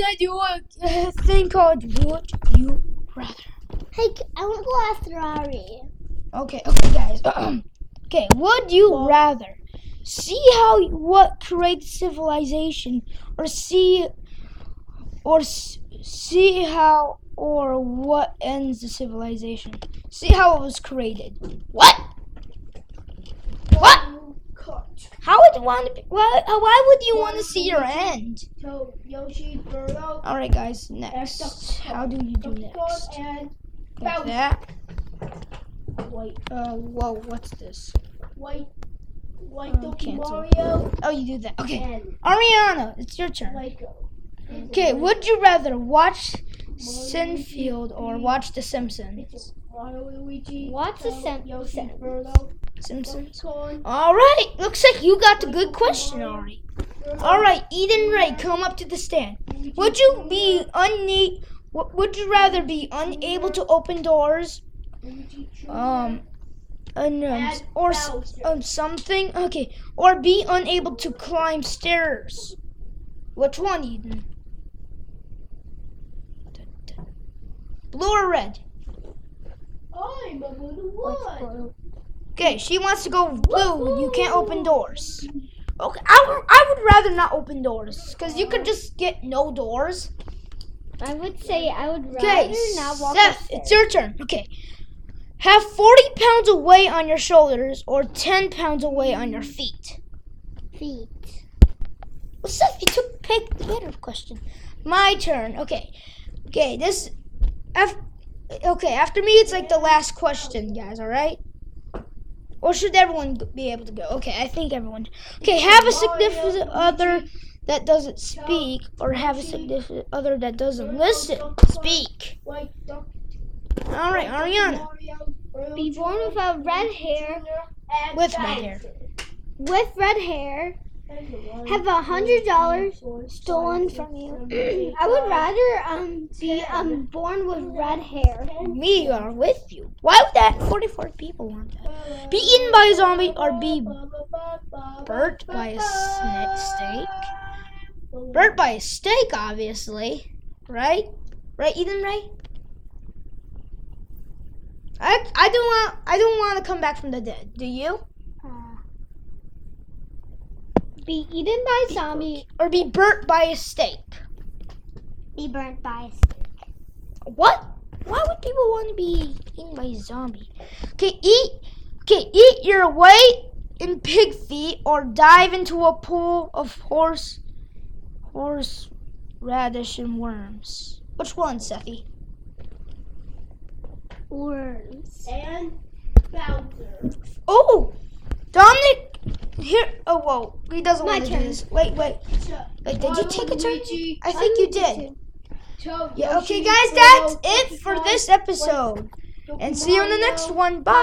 gonna do a thing called Would You Rather. Hey, I want to go after Ari. Okay, guys. Okay, would you rather see what creates civilization, or see how or what ends the civilization? See how it was created. What? What? How would you want to? Why would you want to see your end? So Yoshi, Birdo. All right, guys. Next, how do you do next? Like that. White. Whoa. What's this? White Donkey cancel. Mario. Oh, you do that. Okay. And Ariana, it's your turn. Lego. Okay, would you rather watch Sinfield or watch The Simpsons? Mario, Luigi. What's the Yoshi, Simpsons? Birdo. Simpsons? Corn. All right. Looks like you got the good question, Ari. All right, Eden Ray, come up to the stand. Would you rather be unable to open doors, something? Okay, or be unable to climb stairs? Which one, Eden? Blue or red? I'm a little one. Okay, she wants to go blue. You can't open doors. Okay, I would rather not open doors, because you could just get no doors. I would say I would rather Okay, not walk Seth, upstairs. it's your turn. Okay, have 40 pounds of weight on your shoulders or 10 pounds of weight on your feet. Feet. Well, Seth, you picked the better question. My turn. Okay, this. After me, it's like the last question, guys. All right. Or should everyone be able to go? Okay, I think everyone. Okay, have a significant other that doesn't speak, or have a significant other that doesn't listen. Speak. White Donkey. All right, Ariana. Be born without red hair. With red hair. With red hair. Have $100 stolen from you. I would rather be born with red hair. We are with you. Why would that 44 people want that? Be eaten by a zombie or be burnt by a steak? Burnt by a steak, obviously. Right? Right, Eden, right? I don't want to come back from the dead. Do you? Be eaten by a zombie. Or be burnt by a steak. Be burnt by a steak. What? Why would people want to be eaten by a zombie? Eat your weight in pig feet or dive into a pool of horse radish and worms. Which one, Seffi? Worms. And Bowser. Oh, Dominic. Here. Oh, whoa. He doesn't My want to do turn. this. Wait. Did you take a turn? I think you did. Yeah. Okay, guys. That's it for this episode. And see you in the next one. Bye.